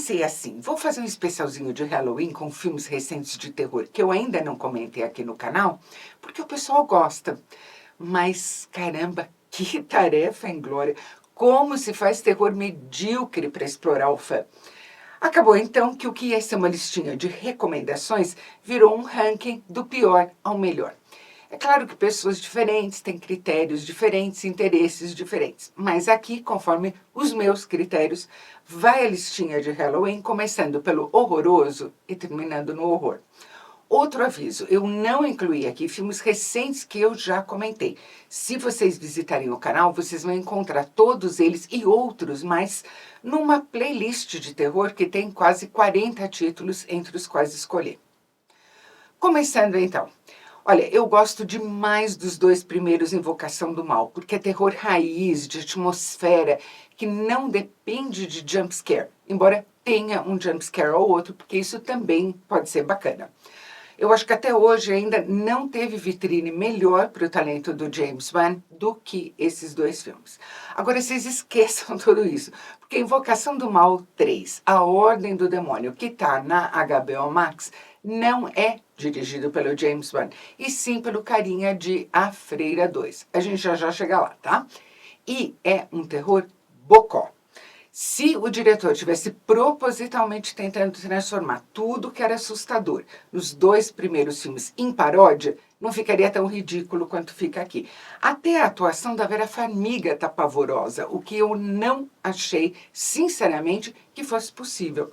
pensei assim, vou fazer um especialzinho de Halloween com filmes recentes de terror, que eu ainda não comentei aqui no canal, porque o pessoal gosta. Mas, caramba, que tarefa inglória! Como se faz terror medíocre para explorar o fã. Acabou então que o que ia ser uma listinha de recomendações virou um ranking do pior ao melhor. É claro que pessoas diferentes têm critérios diferentes, interesses diferentes, mas aqui, conforme os meus critérios, vai a listinha de Halloween, começando pelo horroroso e terminando no horror. Outro aviso, eu não incluí aqui filmes recentes que eu já comentei. Se vocês visitarem o canal, vocês vão encontrar todos eles e outros mais numa playlist de terror que tem quase 40 títulos entre os quais escolher. Começando então. Olha, eu gosto demais dos dois primeiros Invocação do Mal, porque é terror raiz, de atmosfera, que não depende de jumpscare, embora tenha um jumpscare ou outro, porque isso também pode ser bacana. Eu acho que até hoje ainda não teve vitrine melhor para o talento do James Wan do que esses dois filmes. Agora, vocês esqueçam tudo isso, porque Invocação do Mal 3, A Ordem do Demônio, que está na HBO Max, não é dirigido pelo James Wan, e sim pelo carinha de A Freira 2. A gente já chega lá, tá? E é um terror bocó. Se o diretor tivesse propositalmente tentando transformar tudo que era assustador nos dois primeiros filmes em paródia, não ficaria tão ridículo quanto fica aqui. Até a atuação da Vera Farmiga tá pavorosa, o que eu não achei, sinceramente, que fosse possível.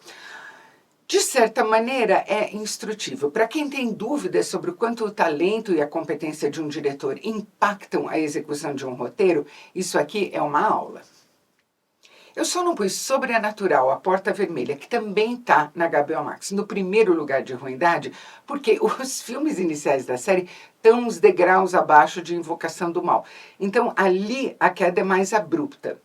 De certa maneira, é instrutivo. Para quem tem dúvidas sobre o quanto o talento e a competência de um diretor impactam a execução de um roteiro, isso aqui é uma aula. Eu só não pus Sobrenatural, A Porta Vermelha, que também está na HBO Max, no primeiro lugar de ruindade, porque os filmes iniciais da série estão uns degraus abaixo de Invocação do Mal. Então, ali a queda é mais abrupta.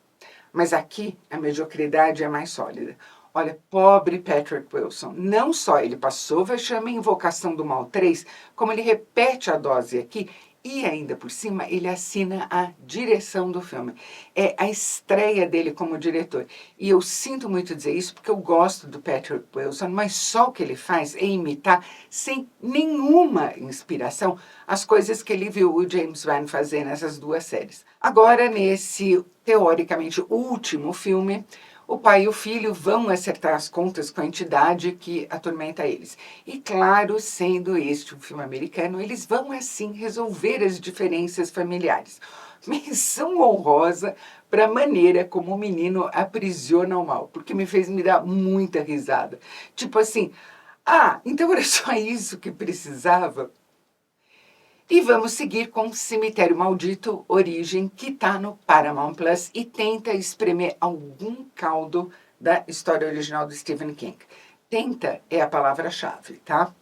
Mas aqui a mediocridade é mais sólida. Olha, pobre Patrick Wilson. Não só ele passou vexame em Invocação do Mal 3, como ele repete a dose aqui e ainda por cima ele assina a direção do filme. É a estreia dele como diretor. E eu sinto muito dizer isso porque eu gosto do Patrick Wilson, mas só o que ele faz é imitar sem nenhuma inspiração as coisas que ele viu o James Wan fazer nessas duas séries. Agora, nesse teoricamente último filme, o pai e o filho vão acertar as contas com a entidade que atormenta eles. E claro, sendo este um filme americano, eles vão assim resolver as diferenças familiares. Menção honrosa para a maneira como o menino aprisiona o mal, porque me fez me dar muita risada. Tipo assim, então era só isso que precisava? E vamos seguir com Cemitério Maldito, Origem, que está no Paramount Plus e tenta espremer algum caldo da história original do Stephen King. Tenta é a palavra-chave, tá?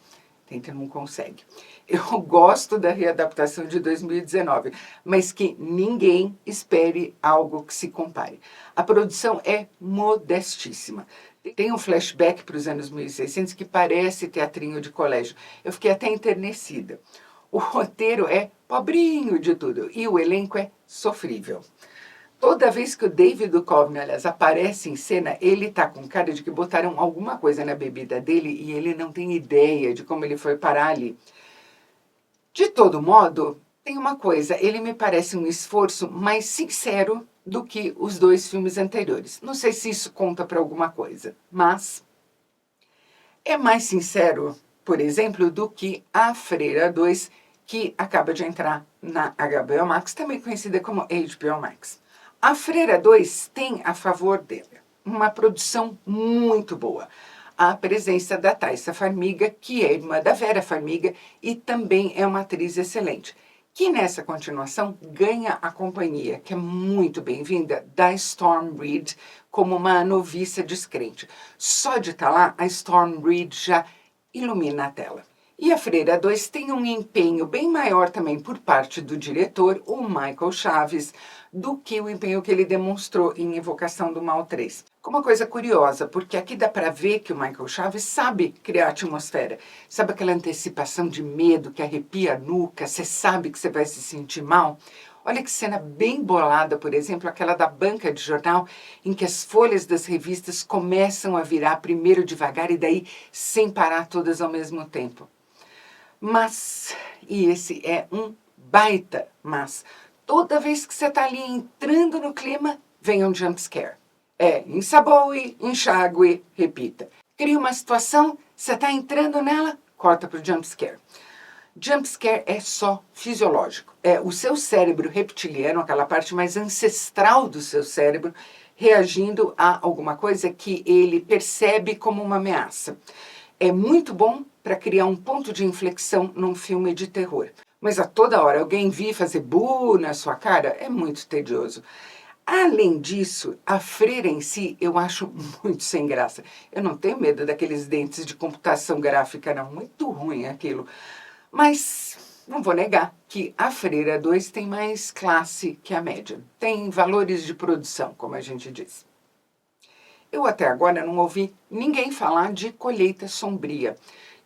Tenta não consegue. Eu gosto da readaptação de 2019, mas que ninguém espere algo que se compare. A produção é modestíssima. Tem um flashback para os anos 1600 que parece teatrinho de colégio. Eu fiquei até enternecida. O roteiro é pobrinho de tudo e o elenco é sofrível. Toda vez que o David Duchovny, aliás, aparece em cena, ele tá com cara de que botaram alguma coisa na bebida dele e ele não tem ideia de como ele foi parar ali. De todo modo, tem uma coisa, ele me parece um esforço mais sincero do que os dois filmes anteriores. Não sei se isso conta para alguma coisa, mas é mais sincero, por exemplo, do que A Freira 2, que acaba de entrar na HBO Max, também conhecida como HBO Max. A Freira 2 tem a favor dele uma produção muito boa. A presença da Thaisa Farmiga, que é irmã da Vera Farmiga e também é uma atriz excelente, que nessa continuação ganha a companhia, que é muito bem-vinda, da Storm Reid como uma noviça descrente. Só de estar lá, a Storm Reid já ilumina a tela. E a Freira 2 tem um empenho bem maior também por parte do diretor, o Michael Chaves, do que o empenho que ele demonstrou em Invocação do Mal 3. Com uma coisa curiosa, porque aqui dá para ver que o Michael Chaves sabe criar atmosfera. Sabe aquela antecipação de medo que arrepia a nuca, você sabe que você vai se sentir mal? Olha que cena bem bolada, por exemplo, aquela da banca de jornal, em que as folhas das revistas começam a virar primeiro devagar e daí sem parar todas ao mesmo tempo. Mas, e esse é um baita mas, toda vez que você está ali entrando no clima, vem um jump scare. Ensaboe, enxague, repita. Cria uma situação, você está entrando nela, corta para o jump scare. Jump scare é só fisiológico. É o seu cérebro reptiliano, aquela parte mais ancestral do seu cérebro, reagindo a alguma coisa que ele percebe como uma ameaça. É muito bom para criar um ponto de inflexão num filme de terror. Mas a toda hora alguém vir fazer bu na sua cara é muito tedioso. Além disso, a freira em si eu acho muito sem graça. Eu não tenho medo daqueles dentes de computação gráfica, não. Muito ruim aquilo. Mas não vou negar que a Freira 2 tem mais classe que a média. Tem valores de produção, como a gente diz. Eu até agora não ouvi ninguém falar de Colheita Sombria,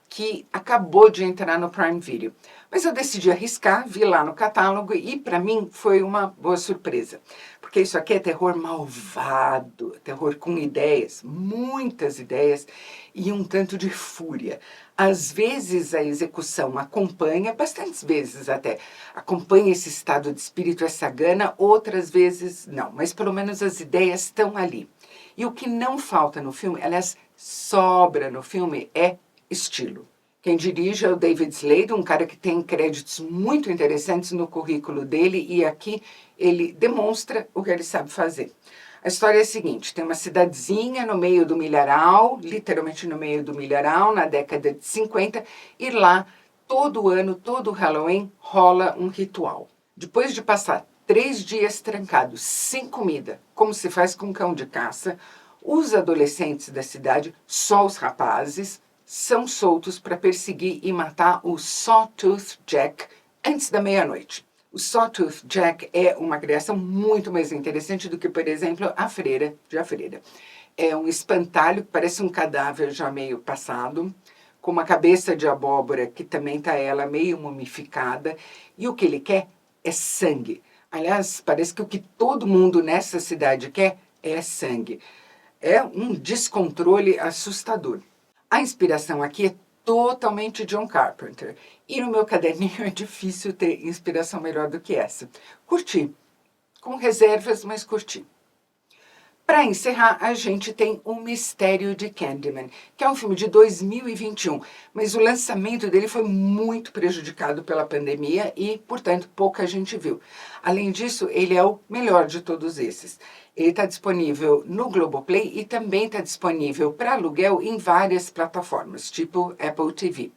que acabou de entrar no Prime Video. Mas eu decidi arriscar, vi lá no catálogo e para mim foi uma boa surpresa. Porque isso aqui é terror malvado, terror com ideias, muitas ideias e um tanto de fúria. Às vezes a execução acompanha, bastantes vezes até, acompanha esse estado de espírito, essa gana, outras vezes não. Mas pelo menos as ideias estão ali. E o que não falta no filme, aliás, sobra no filme, é estilo. Quem dirige é o David Slade, um cara que tem créditos muito interessantes no currículo dele e aqui ele demonstra o que ele sabe fazer. A história é a seguinte, tem uma cidadezinha no meio do milharal, literalmente no meio do milharal, na década de 50, e lá, todo ano, todo Halloween, rola um ritual. Depois de passar 3 dias trancados, sem comida, como se faz com cão de caça, os adolescentes da cidade, só os rapazes, são soltos para perseguir e matar o Sawtooth Jack antes da meia-noite. O Sawtooth Jack é uma criação muito mais interessante do que, por exemplo, a freira de A Freira. É um espantalho que parece um cadáver já meio passado, com uma cabeça de abóbora que também está ela meio mumificada, e o que ele quer é sangue. Aliás, parece que o que todo mundo nessa cidade quer é sangue. É um descontrole assustador. A inspiração aqui é totalmente John Carpenter. E no meu caderninho é difícil ter inspiração melhor do que essa. Curti. Com reservas, mas curti. Para encerrar, a gente tem O Mistério de Candyman, que é um filme de 2021, mas o lançamento dele foi muito prejudicado pela pandemia e, portanto, pouca gente viu. Além disso, ele é o melhor de todos esses. Ele está disponível no Globoplay e também está disponível para aluguel em várias plataformas, tipo Apple TV.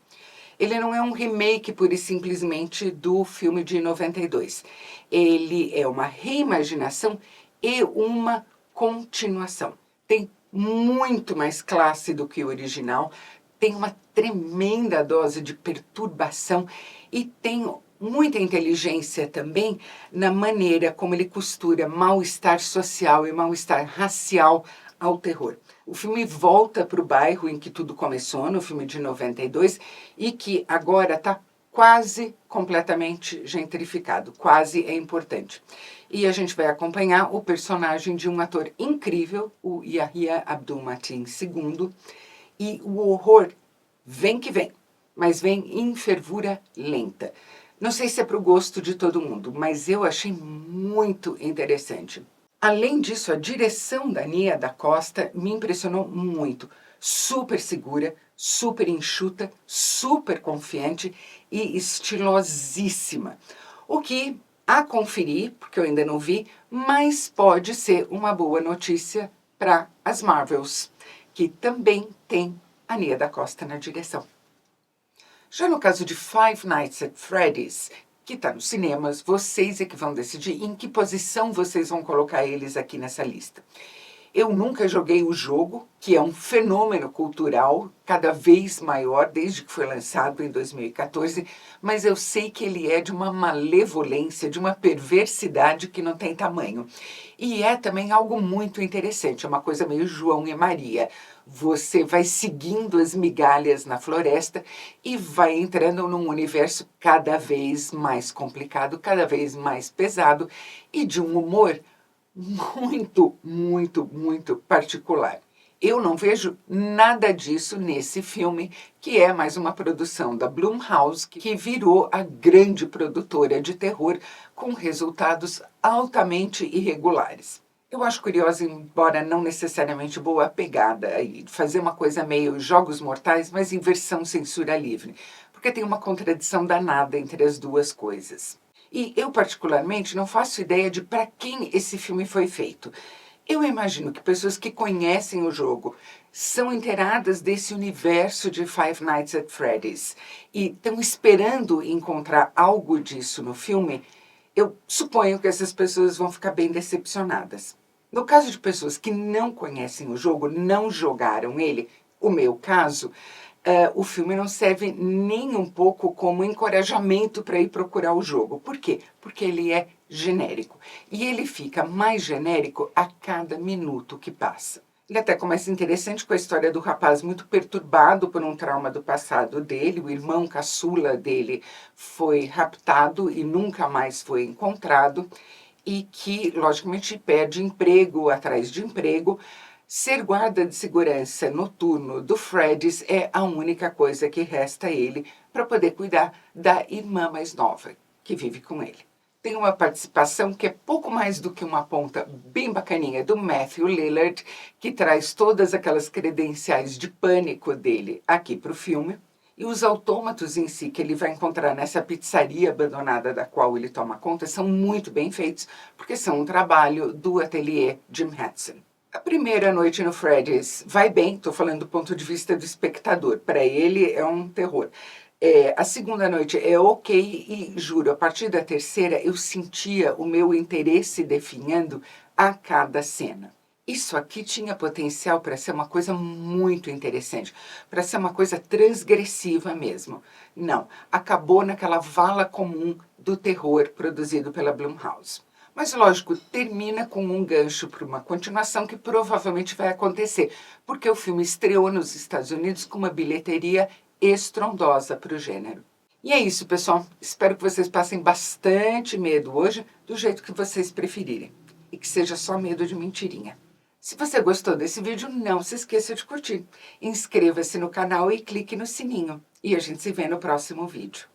Ele não é um remake pura e simplesmente do filme de 92. Ele é uma reimaginação e uma continuação. Tem muito mais classe do que o original, tem uma tremenda dose de perturbação e tem muita inteligência também na maneira como ele costura mal-estar social e mal-estar racial ao terror. O filme volta para o bairro em que tudo começou, no filme de 92, e que agora está quase completamente gentrificado, quase é importante. E a gente vai acompanhar o personagem de um ator incrível, o Yahya Abdul-Mateen II, e o horror vem que vem, mas vem em fervura lenta. Não sei se é para o gosto de todo mundo, mas eu achei muito interessante. Além disso, a direção da Nia da Costa me impressionou muito. Super segura, super enxuta, super confiante e estilosíssima. O que, a conferir, porque eu ainda não vi, mas pode ser uma boa notícia para as Marvels, que também tem a Nia da Costa na direção. Já no caso de Five Nights at Freddy's, que está nos cinemas, vocês é que vão decidir em que posição vocês vão colocar eles aqui nessa lista. Eu nunca joguei o jogo, que é um fenômeno cultural cada vez maior desde que foi lançado em 2014, mas eu sei que ele é de uma malevolência, de uma perversidade que não tem tamanho. E é também algo muito interessante, é uma coisa meio João e Maria. Você vai seguindo as migalhas na floresta e vai entrando num universo cada vez mais complicado, cada vez mais pesado e de um humor muito, muito, muito particular. Eu não vejo nada disso nesse filme, que é mais uma produção da Blumhouse, que virou a grande produtora de terror com resultados altamente irregulares. Eu acho curiosa, embora não necessariamente boa, a pegada e fazer uma coisa meio Jogos Mortais, mas em versão censura livre, porque tem uma contradição danada entre as duas coisas. E eu, particularmente, não faço ideia de para quem esse filme foi feito. Eu imagino que pessoas que conhecem o jogo são inteiradas desse universo de Five Nights at Freddy's e estão esperando encontrar algo disso no filme. Eu suponho que essas pessoas vão ficar bem decepcionadas. No caso de pessoas que não conhecem o jogo, não jogaram ele, o meu caso, o filme não serve nem um pouco como encorajamento para ir procurar o jogo. Por quê? Porque ele é genérico. E ele fica mais genérico a cada minuto que passa. Ele até começa interessante com a história do rapaz muito perturbado por um trauma do passado dele. O irmão caçula dele foi raptado e nunca mais foi encontrado. E que, logicamente, perde emprego atrás de emprego. Ser guarda de segurança noturno do Freddy's é a única coisa que resta a ele para poder cuidar da irmã mais nova, que vive com ele. Tem uma participação que é pouco mais do que uma ponta bem bacaninha do Matthew Lillard, que traz todas aquelas credenciais de pânico dele aqui para o filme. E os autômatos em si que ele vai encontrar nessa pizzaria abandonada da qual ele toma conta são muito bem feitos, porque são um trabalho do ateliê Jim Henson. A primeira noite no Freddy's vai bem, estou falando do ponto de vista do espectador, para ele é um terror. A segunda noite é ok e, juro, a partir da terceira eu sentia o meu interesse definhando a cada cena. Isso aqui tinha potencial para ser uma coisa muito interessante, para ser uma coisa transgressiva mesmo. Não, acabou naquela vala comum do terror produzido pela Blumhouse. Mas, lógico, termina com um gancho para uma continuação que provavelmente vai acontecer, porque o filme estreou nos Estados Unidos com uma bilheteria estrondosa para o gênero. E é isso, pessoal. Espero que vocês passem bastante medo hoje, do jeito que vocês preferirem. E que seja só medo de mentirinha. Se você gostou desse vídeo, não se esqueça de curtir. Inscreva-se no canal e clique no sininho. E a gente se vê no próximo vídeo.